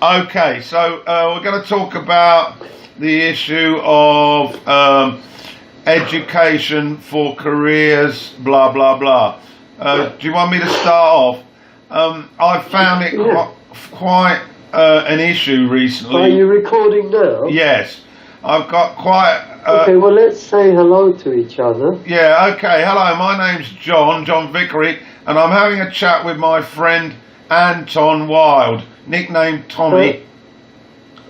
Okay, so we're going to talk about the issue of education for careers, blah blah blah. Do you want me to start off? I found it quite an issue recently. Are you recording now? Yes, I've got quite. Okay, well let's say hello to each other. Yeah, okay. Hello, my name's John Vickery, and I'm having a chat with my friend Anton Wild, nicknamed Tommy.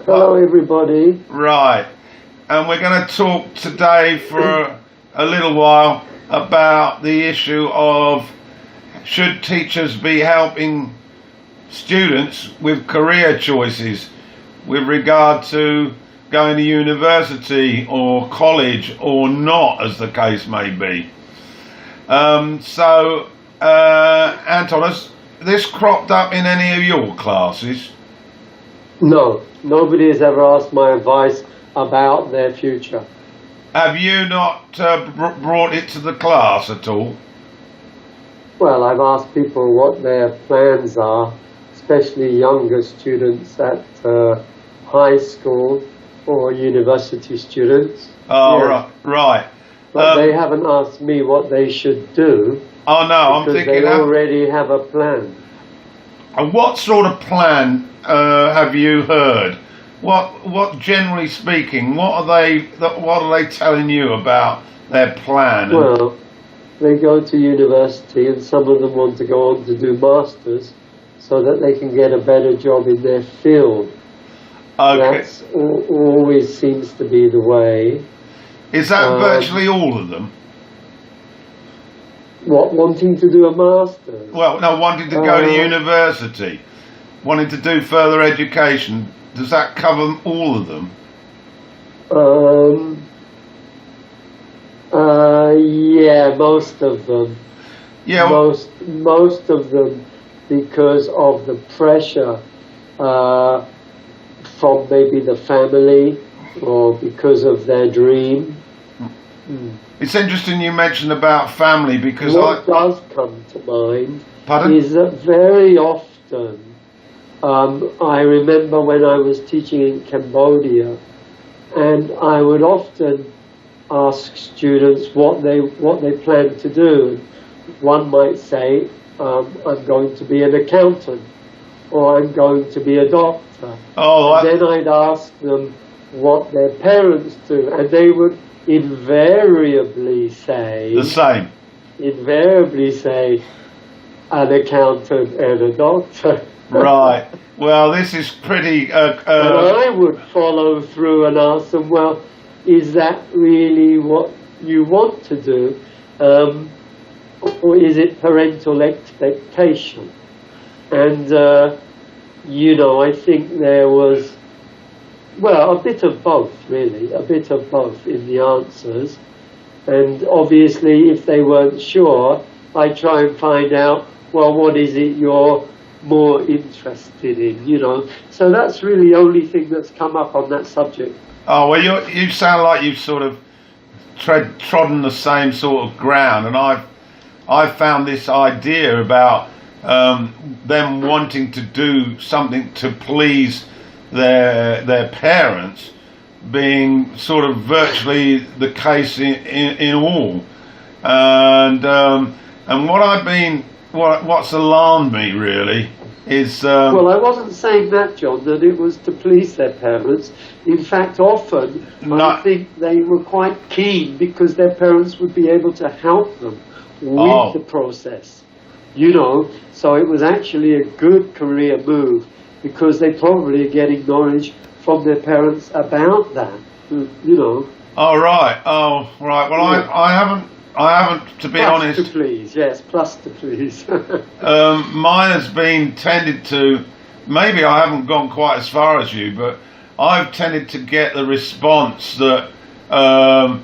Hello everybody. Right, and we're going to talk today for a little while about the issue of should teachers be helping students with career choices with regard to going to university or college or not, as the case may be. Anton, has this cropped up in any of your classes? No, nobody has ever asked my advice about their future. Have you not brought it to the class at all? Well, I've asked people what their plans are, especially younger students at high school or university students. Oh, yeah. Right. But they haven't asked me what they should do. Oh no, I'm thinking they already have a plan. And what sort of plan have you heard? What generally speaking, what are they telling you about their plan? Well, they go to university, and some of them want to go on to do masters, so that they can get a better job in their field. Okay. That's always seems to be the way. Is that virtually all of them? What, wanting to do a master's? Well, no, wanting to go to university, wanting to do further education. Does that cover all of them? Yeah, most of them. Yeah. Well, most of them, because of the pressure from maybe the family or because of their dream. It's interesting you mentioned about family, because what does come to mind Pardon? is that very often, I remember when I was teaching in Cambodia, and I would often ask students what they plan to do. One might say, I'm going to be an accountant, or I'm going to be a doctor. And then I'd ask them what their parents do, and they would invariably say the same. Invariably say an accountant and a doctor. Right. Well, this is pretty. And I would follow through and ask them, well, is that really what you want to do, or is it parental expectation? And I think there was, well, a bit of both, really, a bit of both in the answers. And obviously, if they weren't sure, I try and find out, well, what is it you're more interested in, So that's really the only thing that's come up on that subject. Oh, well, you sound like you've sort of trodden the same sort of ground, and I've found this idea about them wanting to do something to please their parents being sort of virtually the case in all, and what's alarmed me really is well, I wasn't saying that, John, that it was to please their parents. In fact, often I think they were quite keen because their parents would be able to help them with the process, so it was actually a good career move, because they probably are getting knowledge from their parents about that, Oh, right. Oh, right. Well, yeah. I haven't, to be honest. Plus to please, yes, plus to please. Mine has been tended to, maybe I haven't gone quite as far as you, but I've tended to get the response that I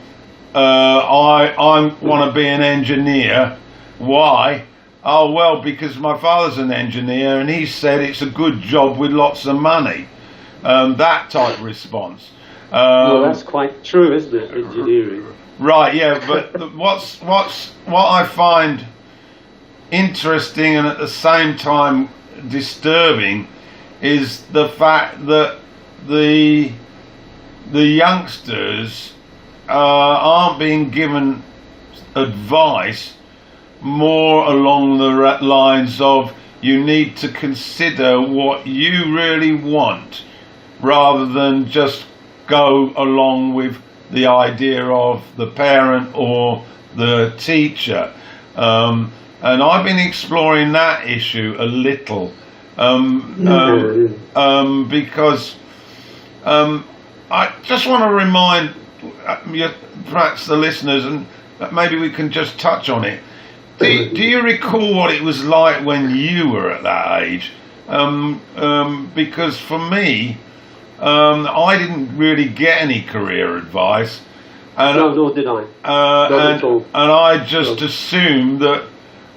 want to be an engineer. Why? Oh, well, because my father's an engineer and he said it's a good job with lots of money. That type of response. Well, that's quite true, isn't it, engineering? Right, yeah, but what I find interesting and at the same time disturbing is the fact that the youngsters aren't being given advice more along the lines of you need to consider what you really want rather than just go along with the idea of the parent or the teacher. And I've been exploring that issue a little because I just want to remind perhaps the listeners, and maybe we can just touch on it. Do you recall what it was like when you were at that age? Because for me, I didn't really get any career advice. And, no, nor did I. And I just assumed that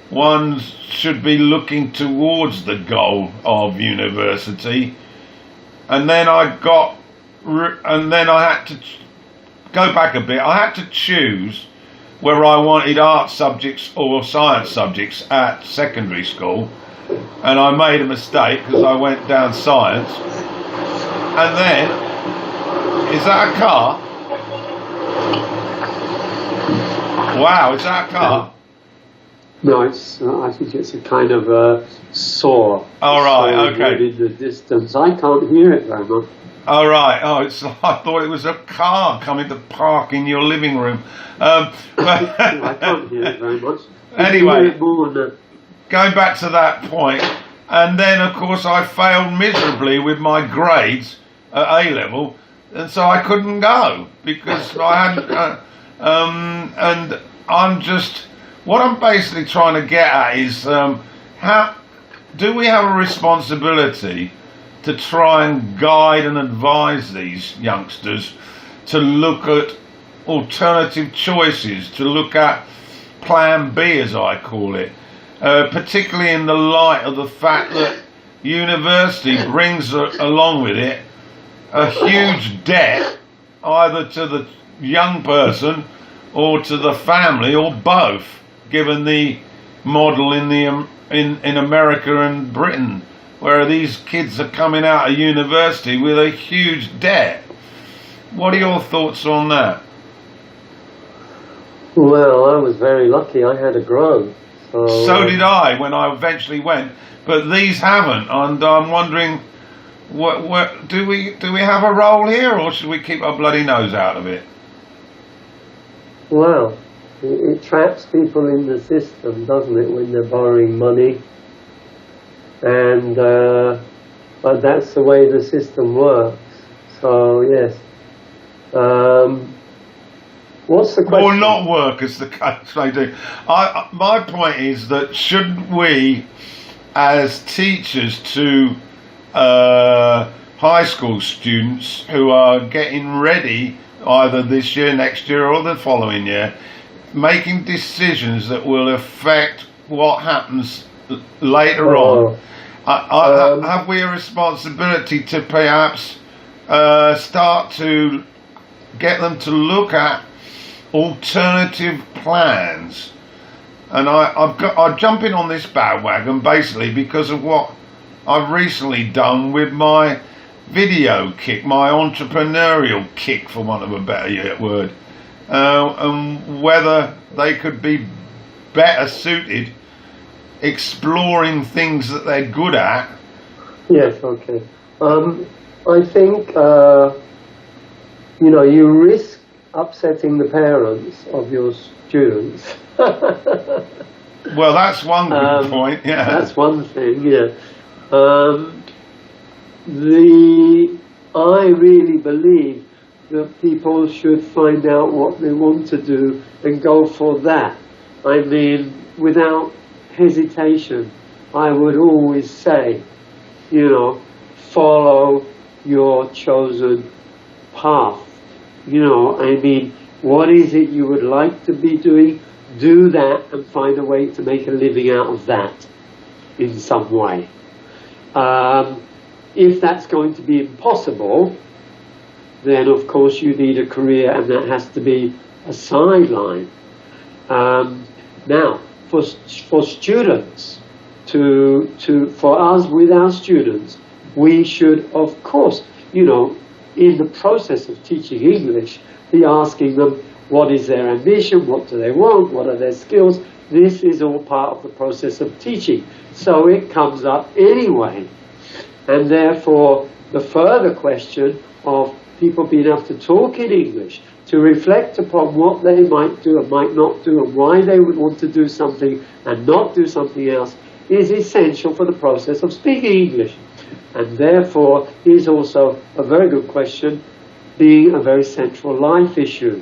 one should be looking towards the goal of university. And then I had to go back a bit. I had to choose whether I wanted art subjects or science subjects at secondary school, and I made a mistake because I went down science. And then, is that a car? Wow, is that a car? No, it's. I think it's a kind of a saw. Oh right, okay. In the distance, I can't hear it very much. Oh right. Oh, I thought it was a car coming to park in your living room. I can't hear it very much. Anyway, going back to that point, and then of course I failed miserably with my grades at A level, and so I couldn't go because I hadn't. And I'm just, what I'm basically trying to get at is how do we have a responsibility to try and guide and advise these youngsters to look at alternative choices, to look at plan B, as I call it, particularly in the light of the fact that university brings along with it a huge debt either to the young person or to the family or both, given the model in America and Britain, where these kids are coming out of university with a huge debt. What are your thoughts on that? Well, I was very lucky. I had a grant. So did I when I eventually went, but these haven't, and I'm wondering, what do we have a role here, or should we keep our bloody nose out of it? Well, it traps people in the system, doesn't it, when they're borrowing money? And but that's the way the system works. So yes. What's the question? Or not work, as the case may do. My point is that shouldn't we, as teachers to high school students who are getting ready either this year, next year, or the following year, making decisions that will affect what happens later on, have we a responsibility to perhaps start to get them to look at alternative plans? And I'm jumping on this bandwagon basically because of what I've recently done with my video kick, my entrepreneurial kick, for want of a better word, and whether they could be better suited exploring things that they're good at. Yes, okay. I think, you risk upsetting the parents of your students. Well, that's one good point, yeah. That's one thing, yeah. I really believe that people should find out what they want to do and go for that. I mean, without hesitation, I would always say, follow your chosen path. I mean, what is it you would like to be doing? Do that and find a way to make a living out of that in some way. If that's going to be impossible, then of course you need a career, and that has to be a sideline. Now, for students, for us with our students, we should, of course, you know, in the process of teaching English, be asking them what is their ambition, what do they want, what are their skills. This is all part of the process of teaching. So it comes up anyway. And therefore, the further question of people being able to talk in English, to reflect upon what they might do and might not do, and why they would want to do something and not do something else, is essential for the process of speaking English. And therefore is also a very good question, being a very central life issue.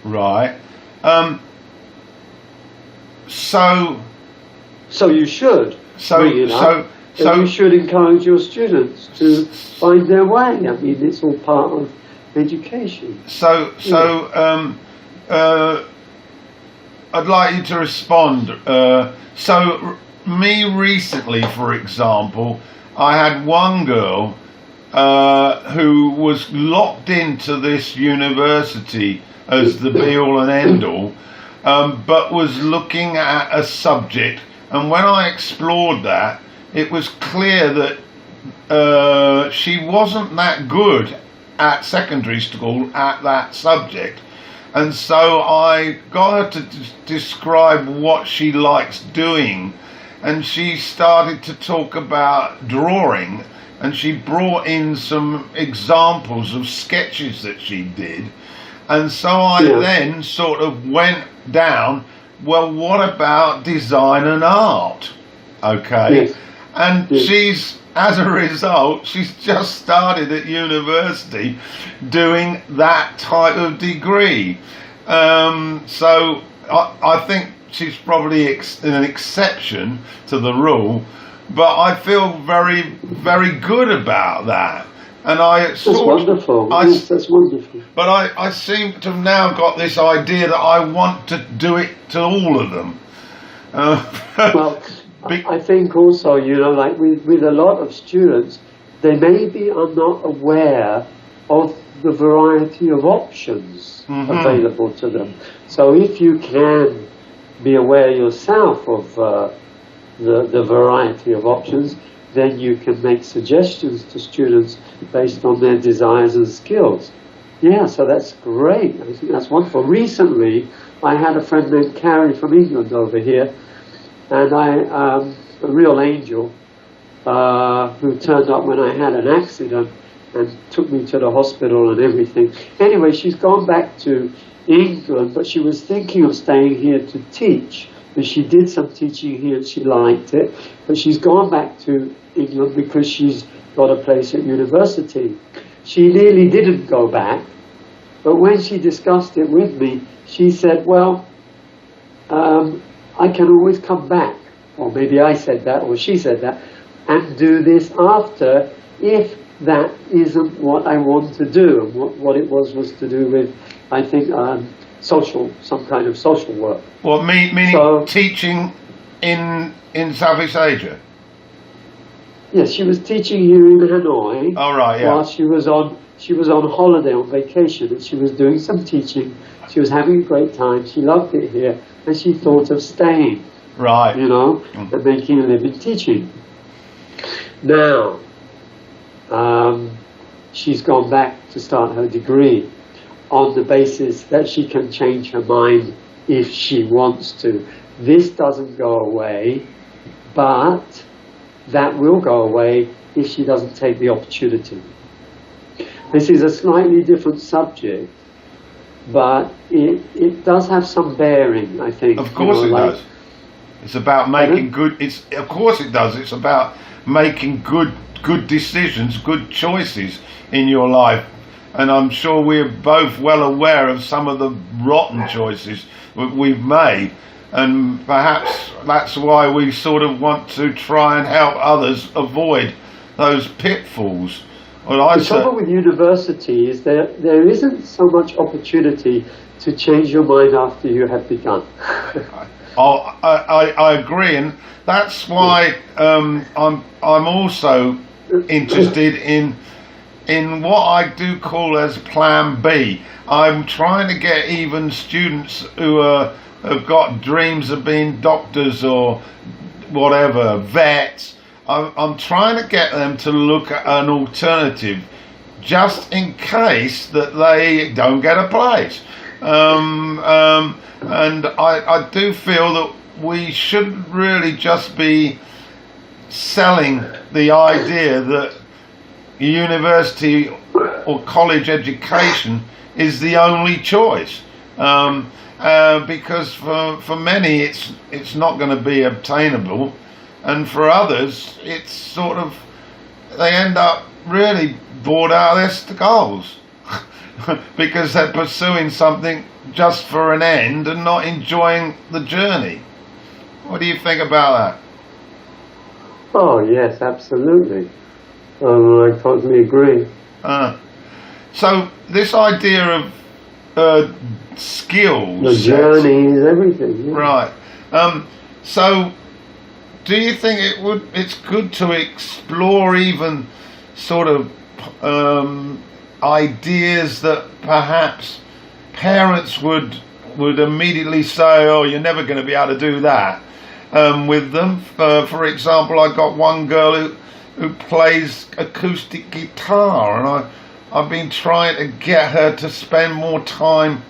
Right. So you should bring it up. So you should encourage your students to find their way. I mean, it's all part of education. I'd like you to respond. Me recently, for example, I had one girl who was locked into this university as the be-all and end-all, but was looking at a subject, and when I explored that, it was clear that she wasn't that good at secondary school at that subject. And so I got her to describe what she likes doing, and she started to talk about drawing, and she brought in some examples of sketches that she did. And so I then sort of went down, well, what about design and art? Okay. Yes. And she's, as a result, she's just started at university doing that type of degree. So I think she's probably an exception to the rule, but I feel very, very good about that. And that's wonderful. Yes, that's wonderful. But I seem to have now got this idea that I want to do it to all of them. Well, I think also, you know, like with a lot of students, they maybe are not aware of the variety of options available to them. So if you can be aware yourself of the variety of options, then you can make suggestions to students based on their desires and skills. Yeah, so that's great. I think that's wonderful. Recently, I had a friend named Carrie from England over here, and a real angel, who turned up when I had an accident and took me to the hospital and everything. Anyway, she's gone back to England, but she was thinking of staying here to teach. And she did some teaching here and she liked it, but she's gone back to England because she's got a place at university. She nearly didn't go back, but when she discussed it with me, she said, well, I can always come back, or maybe I said that, or she said that, and do this after, if that isn't what I want to do. And what it was to do with, I think, some kind of social work. Well, meaning teaching in Southeast Asia? Yes, she was teaching here in Hanoi. Oh, right, yeah. While she was on holiday, on vacation, and she was doing some teaching. She was having a great time. She loved it here, and she thought of staying. Right. You know, and making a living teaching. Now, she's gone back to start her degree on the basis that she can change her mind if she wants to. This doesn't go away, but that will go away if she doesn't take the opportunity. This is a slightly different subject, but it does have some bearing, I think. Of course it does. It's about making good. Of course it does. It's about making good decisions, good choices in your life. And I'm sure we're both well aware of some of the rotten choices we've made. And perhaps that's why we sort of want to try and help others avoid those pitfalls. The trouble with university is there isn't so much opportunity to change your mind after you have begun. I agree, and that's why I'm also interested in what I do call as Plan B. I'm trying to get even students who have got dreams of being doctors or whatever, vets. I'm trying to get them to look at an alternative, just in case that they don't get a place. And I do feel that we shouldn't really just be selling the idea that university or college education is the only choice, because for many it's not going to be obtainable, and for others it's sort of, they end up really bored out of their skulls because they're pursuing something just for an end and not enjoying the journey. What do you think about that? Oh yes, absolutely. I totally agree. So this idea of skills, the journey is everything. Yeah. right? So, do you think it's good to explore even sort of ideas that perhaps parents would immediately say, "Oh, you're never going to be able to do that," with them? For example, I got one girl who plays acoustic guitar, and I've been trying to get her to spend more time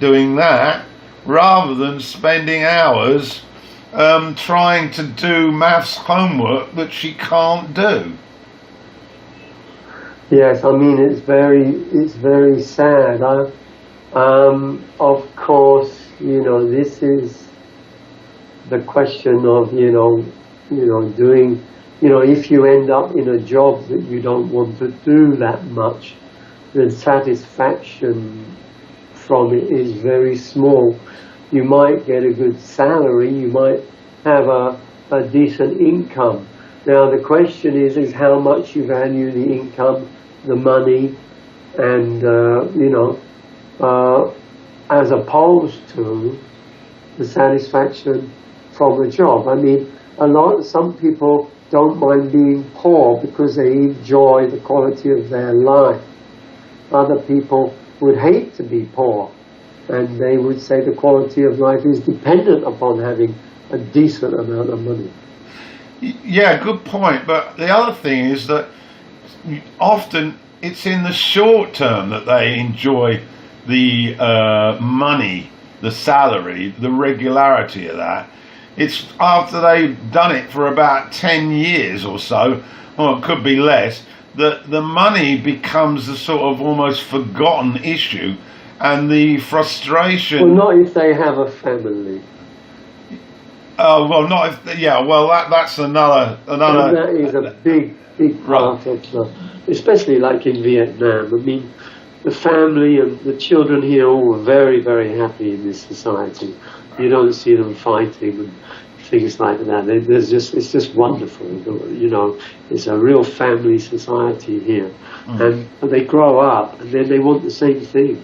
doing that rather than spending hours trying to do maths homework that she can't do. Yes, I mean it's very sad. Of course, this is the question of doing. If you end up in a job that you don't want to do that much, the satisfaction from it is very small. You might get a good salary, you might have a decent income. Now the question is how much you value the income, the money, and as opposed to the satisfaction from a job. I mean, some people don't mind being poor because they enjoy the quality of their life. Other people would hate to be poor, and they would say the quality of life is dependent upon having a decent amount of money. Yeah, good point. But the other thing is that often it's in the short term that they enjoy the money, the salary, the regularity of that. It's after they've done it for about 10 years or so, or it could be less, that the money becomes a sort of almost forgotten issue, and the frustration. Well, not if they have a family. Well, not if. Yeah, well, that's another. And that is a big part of especially like in Vietnam. I mean, the family and the children here all were very, very happy in this society. You don't see them fighting and things like that. It's just wonderful. It's a real family society here, and they grow up and then they want the same thing.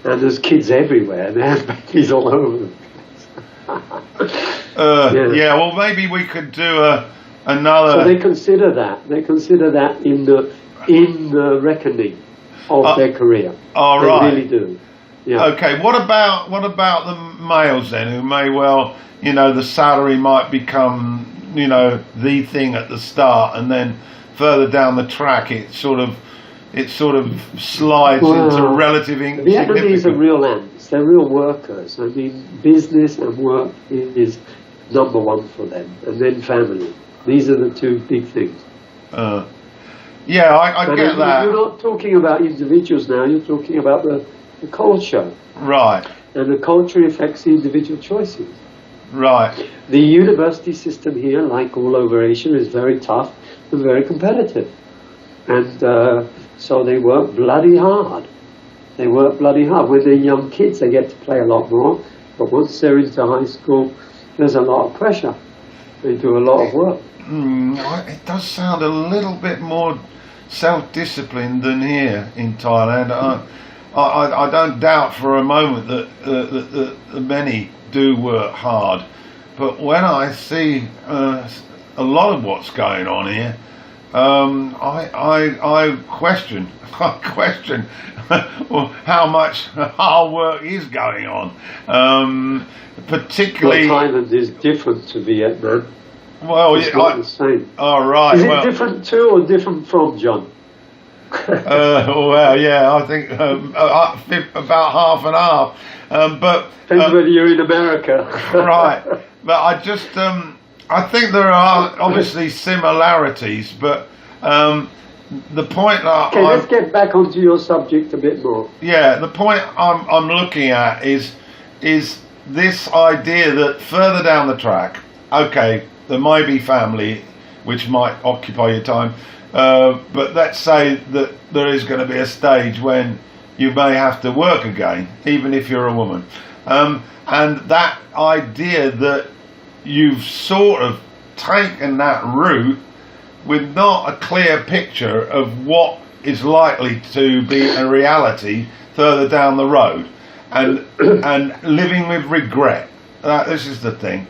And there's kids everywhere. They have babies all over the place. Yeah. Well, maybe we could do another. So they consider that. They consider that in the reckoning of their career. All they right. really do. Yeah. Okay. What about the males then, who may well, the salary might become, the thing at the start, and then further down the track, it sort of slides into relative insignificance. Vietnamese are real ants. They're real workers. I mean, business and work is number one for them, and then family. These are the two big things. Yeah, I get that. You're not talking about individuals now. You're talking about the culture. Right. And the culture affects the individual choices. Right. The university system here, like all over Asia, is very tough and very competitive. And so they work bloody hard. They work bloody hard. When they're young kids, they get to play a lot more. But once they're into high school, there's a lot of pressure. They do a lot of work. It does sound a little bit more self-disciplined than here in Thailand. I don't doubt for a moment that many do work hard. But when I see a lot of what's going on here, I question how much hard work is going on, particularly. Well, Thailand is different to Vietnam. Well, It's not the same. all right. Is it different to or different from, John? Well, yeah, I think about half and half. But Depends whether you're in America. right. But I think there are obviously similarities, but the point that Okay, let's get back onto your subject a bit more. yeah, the point I'm looking at is this idea that further down the track, okay, there might be family, which might occupy your time, but let's say that there is going to be a stage when you may have to work again, even if you're a woman, and that idea that you've sort of taken that route with not a clear picture of what is likely to be a reality further down the road, and living with regret. This is the thing.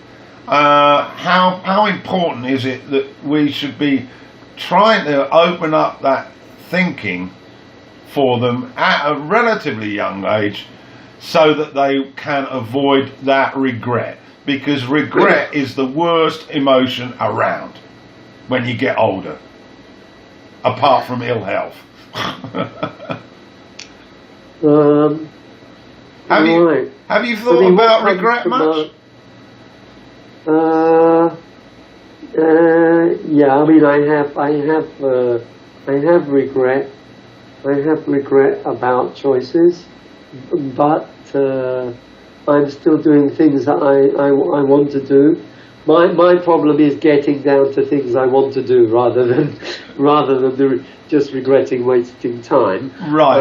How important is it that we should be trying to open up that thinking for them at a relatively young age, so that they can avoid that regret? Because regret is the worst emotion around when you get older, apart from ill health. Have you thought about regret much? Yeah, I mean, I have regret. I have regret about choices, but I'm still doing things that I want to do. My problem is getting down to things I want to do rather than just regretting wasting time. Right.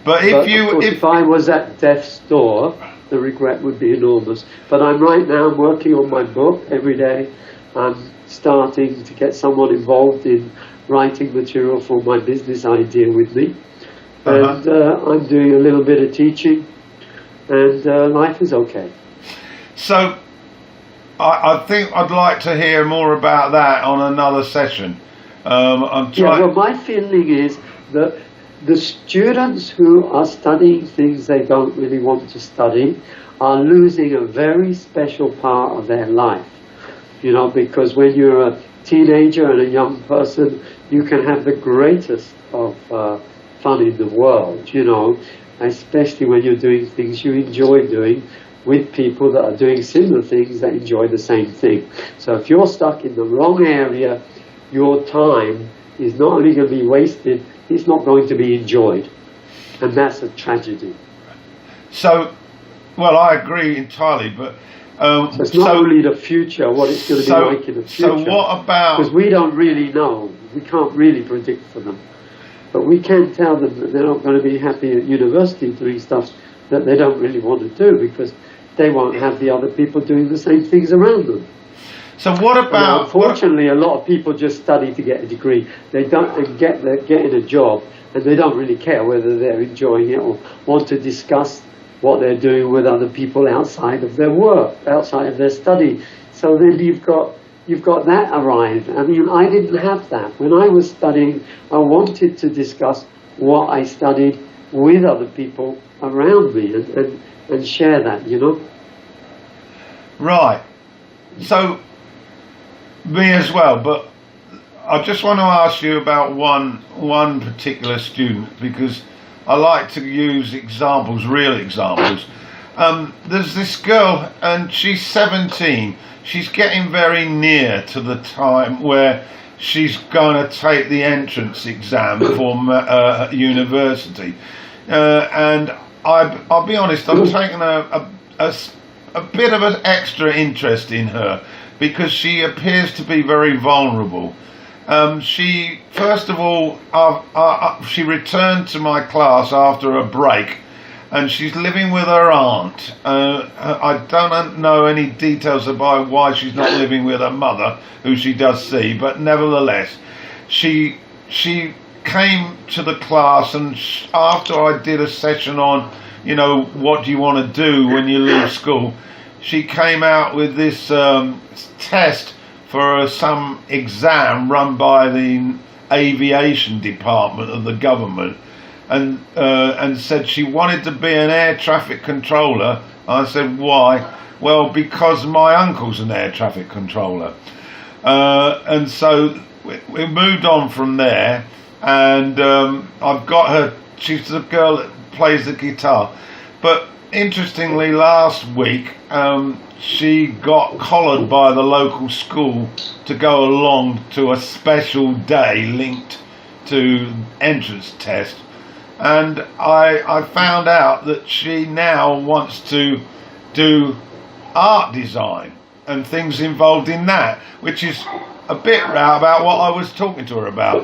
But if I was at death's door, the regret would be enormous. But I'm working on my book every day. I'm starting to get someone involved in writing material for my business idea with me. And I'm doing a little bit of teaching, and life is okay. So I think I'd like to hear more about that on another session. Well, my feeling is that the students who are studying things they don't really want to study are losing a very special part of their life. You know, because when you're a teenager and a young person, you can have the greatest of fun in the world, you know, especially when you're doing things you enjoy doing with people that are doing similar things that enjoy the same thing. So if you're stuck in the wrong area, your time is not only going to be wasted, it's not going to be enjoyed. And that's a tragedy. So, well, I agree entirely, but so it's not only the future, what it's going to be like in the future. So what about... Because we don't really know. We can't really predict for them. But we can tell them that they're not going to be happy at university doing stuff that they don't really want to do, because they won't have the other people doing the same things around them. So what about... Unfortunately, a lot of people just study to get a degree. They don't get in a job, and they don't really care whether they're enjoying it or want to discuss what they're doing with other people outside of their work, outside of their study. So then you've got that arrived. I mean, I didn't have that. When I was studying, I wanted to discuss what I studied with other people around me and share that, you know. Right. So, me as well, but I just want to ask you about one particular student, because I like to use examples, real examples. There's this girl, and she's 17. She's getting very near to the time where she's going to take the entrance exam for university. And I'll be honest, I've taken a bit of an extra interest in her, because she appears to be very vulnerable. She, first of all, she returned to my class after a break, and she's living with her aunt. I don't know any details about why she's not living with her mother, who she does see, but nevertheless, she came to the class, and after I did a session on, you know, what do you want to do when you leave school, she came out with this test for some exam run by the aviation department of the government, and said she wanted to be an air traffic controller. I said, why? Well, because my uncle's an air traffic controller. And so we moved on from there, and I've got her. She's the girl that plays the guitar. But interestingly, last week she got collared by the local school to go along to a special day linked to entrance test, and I found out that she now wants to do art design and things involved in that, which is a bit about what I was talking to her about.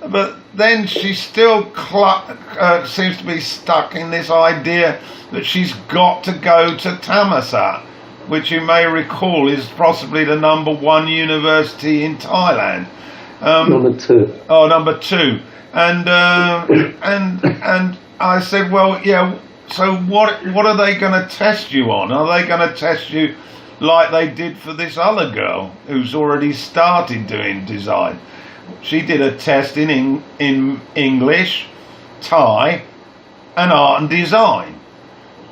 But then she still seems to be stuck in this idea that she's got to go to Thammasat, which you may recall is possibly the #1 university in Thailand. Number 2. Oh, number 2. And I said, well, yeah. So what are they going to test you on? Are they going to test you like they did for this other girl who's already started doing design? She did a test in English, Thai, and art and design.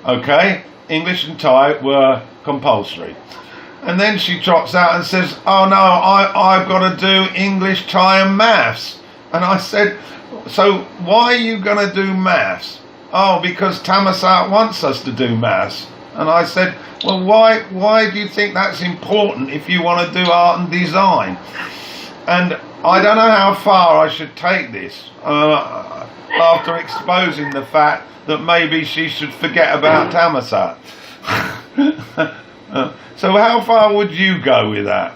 Okay, English and Thai were compulsory. And then she trots out and says, oh no, I've got to do English, Thai and maths. And I said, so why are you going to do maths? Oh, because Thammasat wants us to do maths. And I said, well, why do you think that's important if you want to do art and design? And I don't know how far I should take this after exposing the fact that maybe she should forget about Thammasat. So how far would you go with that?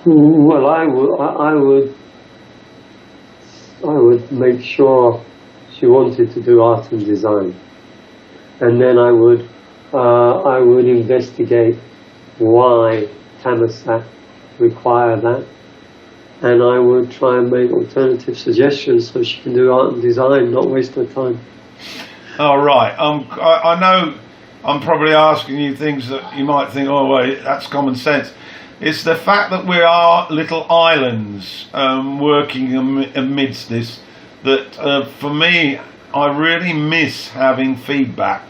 Well, I would make sure she wanted to do art and design, and then I would investigate why Thammasat require that, and I would try and make alternative suggestions so she can do art and design, not waste her time. All right. I know I'm probably asking you things that you might think, oh, wait, that's common sense. It's the fact that we are little islands working amidst this that, for me, I really miss having feedback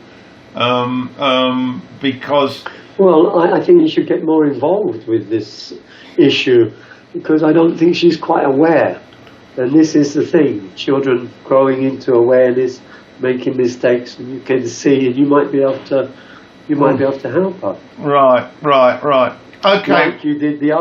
because... Well, I think you should get more involved with this issue, because I don't think she's quite aware. And this is the thing, children growing into awareness, making mistakes, and you can see, and you might be able to help her. Right. Okay. Like you did the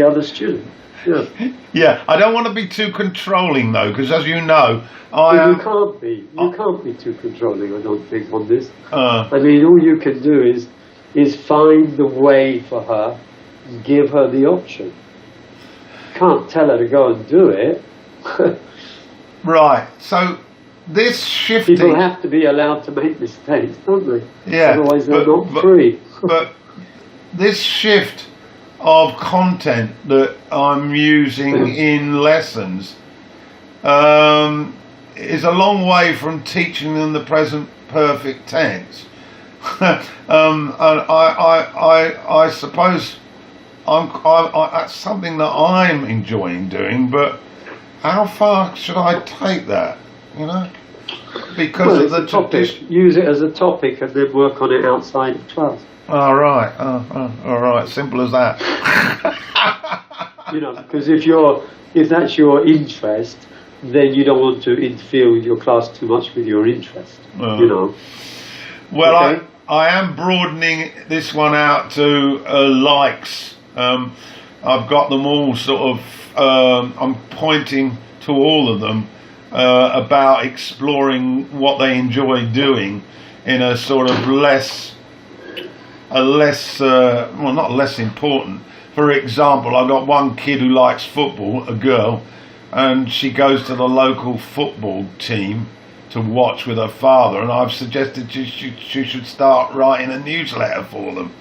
other student. Yeah. Yeah. I don't want to be too controlling though, because as you know, you can't be. You can't be too controlling, I don't think, on this. I mean, all you can do is find the way for her, give her the option. You can't tell her to go and do it. Right. So this shifting... People have to be allowed to make mistakes, don't they? Yeah. Otherwise they're not free. But this shift of content that I'm using in lessons is a long way from teaching them the present perfect tense. And I suppose that's something that I'm enjoying doing, but how far should I take that? You know, because of the topic. Use it as a topic and then work on it outside of class. All right, all right, simple as that. You know, because if that's your interest, then you don't want to interfere with your class too much with your interest. You know. Well, okay? I am broadening this one out to likes. I've got them all sort of. I'm pointing to all of them about exploring what they enjoy doing in a sort of less, well, not less important. For example, I've got one kid who likes football, a girl, and she goes to the local football team to watch with her father, and I've suggested she should start writing a newsletter for them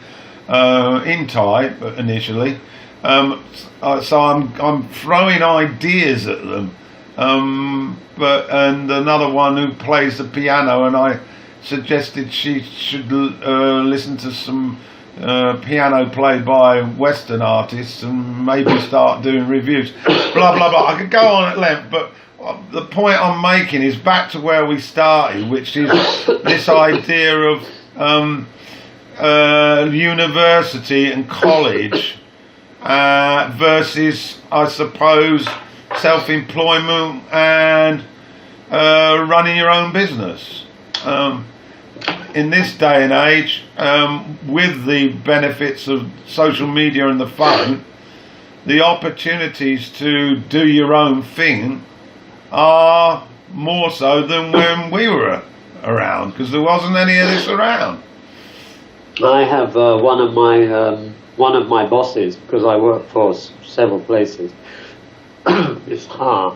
in Thai initially. So I'm throwing ideas at them. And another one who plays the piano, and I suggested she should listen to some piano played by Western artists and maybe start doing reviews. Blah blah blah. I could go on at length, but the point I'm making is back to where we started, which is this idea of university and college versus, I suppose, self-employment and running your own business. In this day and age, with the benefits of social media and the phone, the opportunities to do your own thing are more so than when we were around, because there wasn't any of this around. I have one of my bosses, because I work for several places. Miss Ha.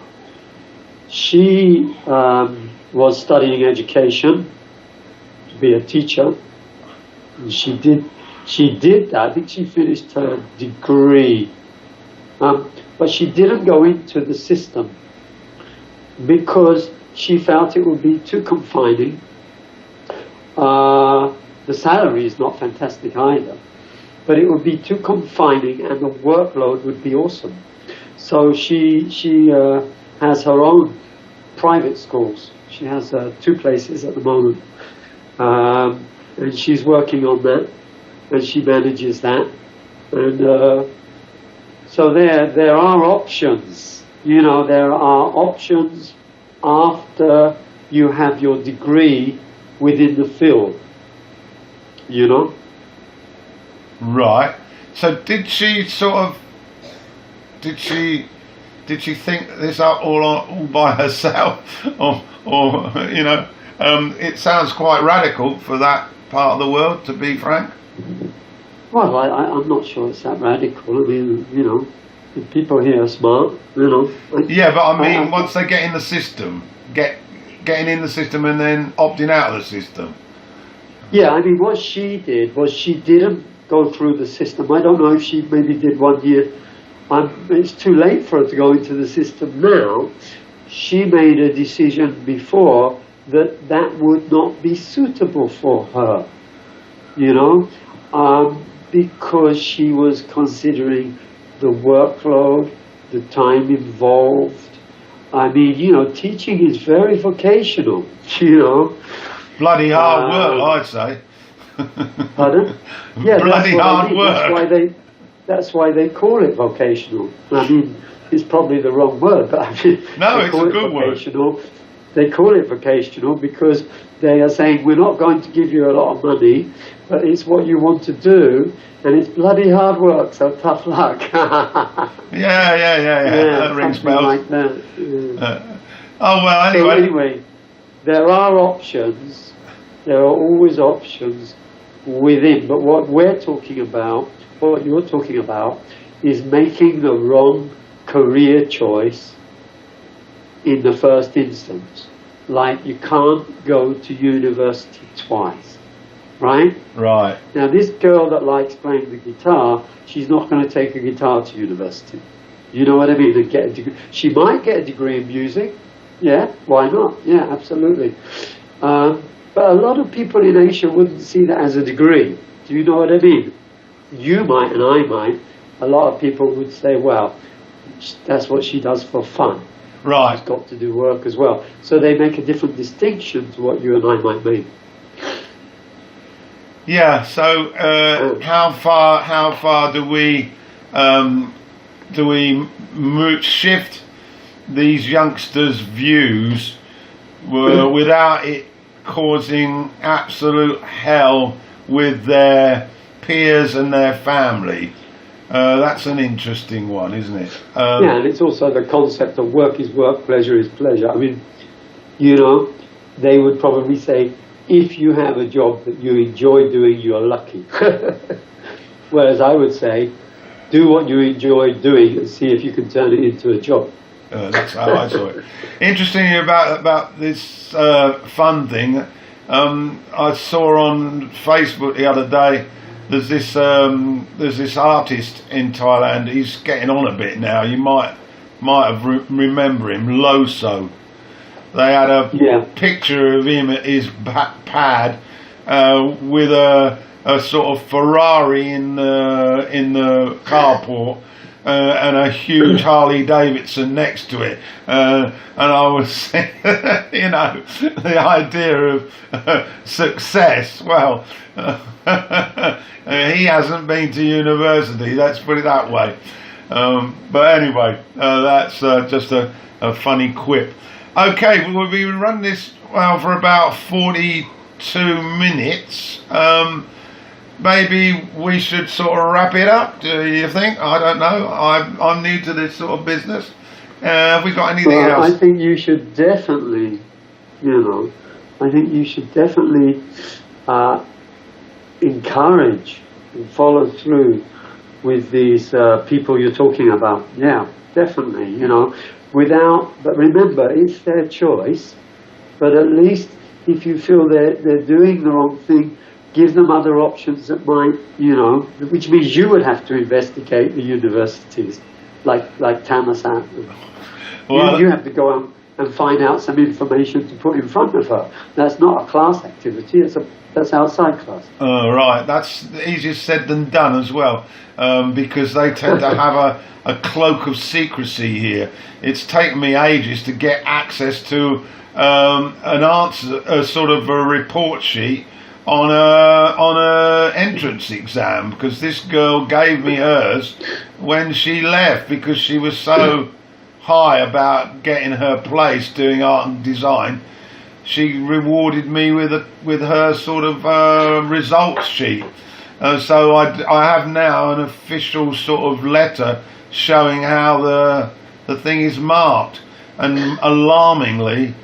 She was studying education to be a teacher. And she did that. I think she finished her degree, but she didn't go into the system because she felt it would be too confining. The salary is not fantastic either, but it would be too confining and the workload would be awesome. So she has her own private schools. She has 2 places at the moment, and she's working on that, and she manages that. And so there are options. You know, there are options after you have your degree within the field. You know? Right. So did she think this up all by herself, or you know? It sounds quite radical for that part of the world, to be frank. Well, I'm not sure it's that radical. I mean, you know, if people here are smart, you know. Yeah, but I mean, once they get in the system, getting in the system and then opting out of the system. Yeah, I mean, what she did was she didn't go through the system. I don't know if she maybe did 1 year. It's too late for her to go into the system now. She made a decision before that would not be suitable for her, you know, because she was considering the workload, the time involved. I mean, you know, teaching is very vocational, you know. Bloody hard work, I'd say. Pardon? Yeah, bloody hard work. That's why they call it vocational. I mean, it's probably the wrong word, but I mean, no, it's a good word. They call it vocational because they are saying we're not going to give you a lot of money, but it's what you want to do, and it's bloody hard work. So tough luck. Yeah. That rings bells. Like that. Yeah. Oh well. Anyway. So anyway, there are options. There are always options within. But what we're talking about, what you're talking about, is making the wrong career choice in the first instance. Like, you can't go to university twice, right? Right. Now, this girl that likes playing the guitar, she's not going to take a guitar to university. You know what I mean? And get a degree. She might get a degree in music. Yeah, why not? Yeah, absolutely. But a lot of people in Asia wouldn't see that as a degree. Do you know what I mean? You might and I might. A lot of people would say, well, that's what she does for fun. Right. She's got to do work as well. So they make a different distinction to what you and I might make. Yeah. So how far do we shift these youngsters' views without it causing absolute hell with their peers and their family? That's an interesting one, isn't it? Yeah, and it's also the concept of work is work, pleasure is pleasure. I mean, you know, they would probably say, if you have a job that you enjoy doing, you're lucky. Whereas I would say, do what you enjoy doing and see if you can turn it into a job. That's how I saw it. Interesting about this fun thing. I saw on Facebook the other day. There's this artist in Thailand. He's getting on a bit now. You might have remember him, Loso. They had a picture of him at his pad with a sort of Ferrari in the carport, and a huge Harley Davidson next to it, and I was, you know, the idea of success. Well, he hasn't been to university. Let's put it that way. But anyway, that's just a funny quip. Okay, we'll be running this for about 42 minutes. Maybe we should sort of wrap it up. Do you think? I don't know. I'm new to this sort of business. Have we got anything else? I think you should definitely, encourage and follow through with these people you're talking about. Yeah, definitely. But remember, it's their choice. But at least if you feel they're doing the wrong thing, give them other options that might, which means you would have to investigate the universities, like Thomas had. Well, you have to go out and find out some information to put in front of her. That's not a class activity, that's outside class. Right, that's easier said than done as well, because they tend to have a cloak of secrecy here. It's taken me ages to get access to an answer, a sort of a report sheet on a entrance exam, because this girl gave me hers when she left because she was so high about getting her place doing art and design. She rewarded me with her sort of results sheet. So I have now an official sort of letter showing how the thing is marked. And alarmingly,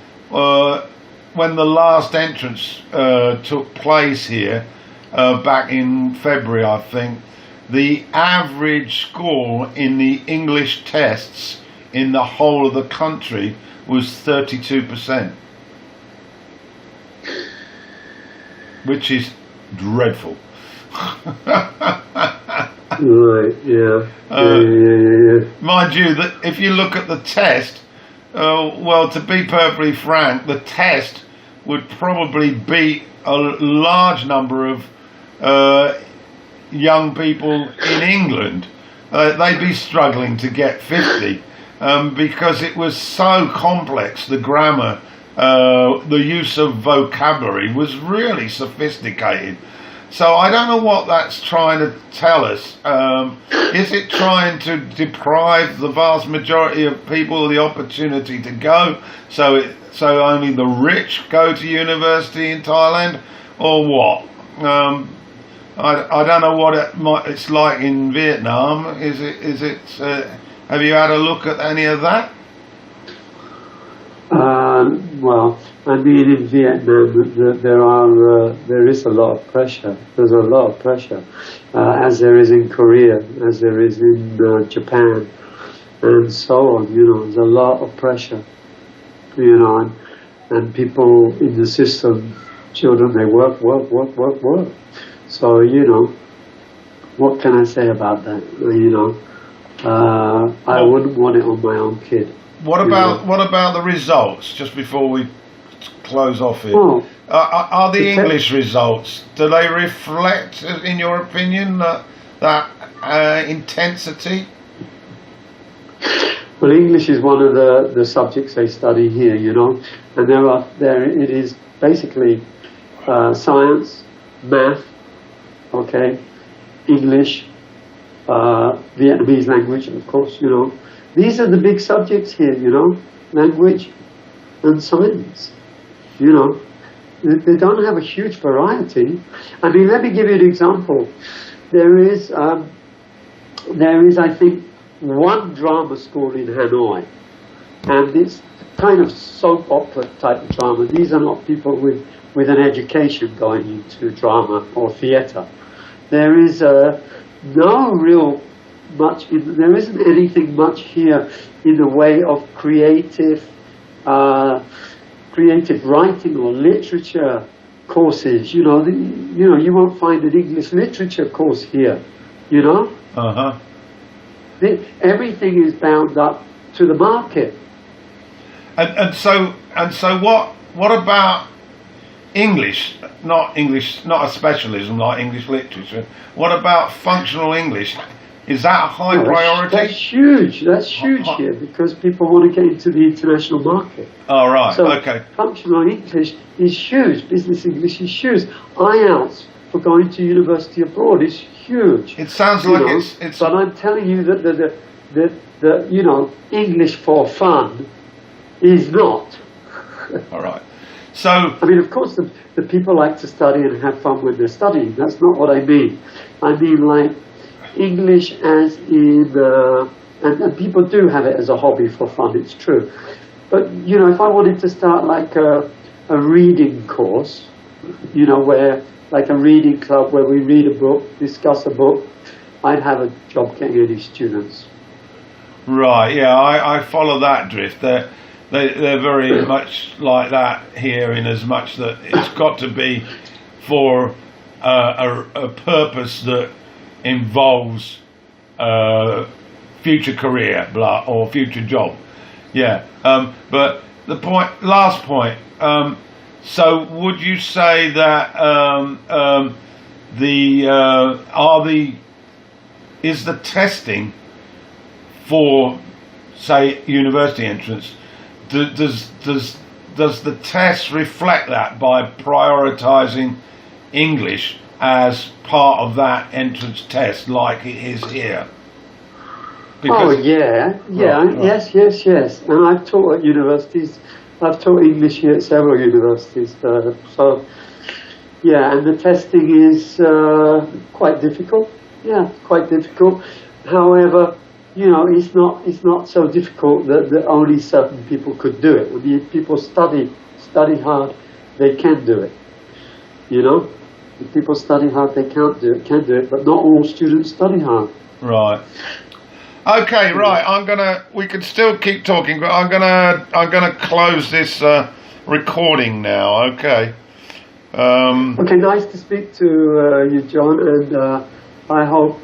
when the last entrance took place here back in February, I think, the average score in the English tests in the whole of the country was 32%, which is dreadful. Right, yeah. Mind you, that if you look at the test, well, to be perfectly frank, the test would probably beat a large number of young people in England. They'd be struggling to get 50 because it was so complex. The grammar, the use of vocabulary was really sophisticated. So I don't know what that's trying to tell us. Is it trying to deprive the vast majority of people the opportunity to go, so only the rich go to university in Thailand, or what? I don't know what it's like in Vietnam. Is it? Have you had a look at any of that? Well, I mean, in Vietnam, there is a lot of pressure. There's a lot of pressure, as there is in Korea, as there is in Japan, and so on. There's a lot of pressure. And people in the system, children, they work. So what can I say about that? I wouldn't want it on my own kid. What about the results? Just before we close off here, are the English results? Do they reflect, in your opinion, that intensity? Well, English is one of the subjects they study here, and it is basically science, math, English, Vietnamese language, of course, These are the big subjects here, language and science, They don't have a huge variety. I mean, let me give you an example. There is, I think, one drama school in Hanoi, and it's kind of soap opera type of drama. These are not people with an education going into drama or theatre. There is there isn't anything much here in the way of creative writing or literature courses. You won't find an English literature course here. Everything is bound up to the market. And so what about English? Not a specialism like English literature. What about functional English? Is that a high No, priority? that's huge. That's huge here because people want to get into the international market. Oh, right. So Okay. functional English is huge. Business English is huge. IELTS for going to university abroad is huge. It sounds You like know, it's. But I'm telling you that the you know, English for fun is not. All right. So. I mean, of course, the people like to study and have fun when they're studying. That's not what I mean. I mean, like, English as in, and people do have it as a hobby for fun, it's true. But, you know, if I wanted to start like a reading course, you know, where, like a reading club where we read a book, discuss a book, I'd have a job getting any students. Right, yeah, I follow that drift. They're very much like that here, in as much that it's got to be for a purpose that involves future career, or future job. Yeah, but the last point. So, would you say that is the testing for, say, university entrance? Does the test reflect that by prioritising English as part of that entrance test, like it is here? Because, oh yeah, right. Yes. And I've taught at universities. I've taught English here at several universities. So, yeah, and the testing is quite difficult. Yeah, quite difficult. However, you know, it's not so difficult that only certain people could do it. When people study hard, they can do it. You know, if people study hard, they can do it, but not all students study hard. Right. Okay, right. We can still keep talking, but I'm gonna close this recording now. Okay. Okay, nice to speak to you, John, and I hope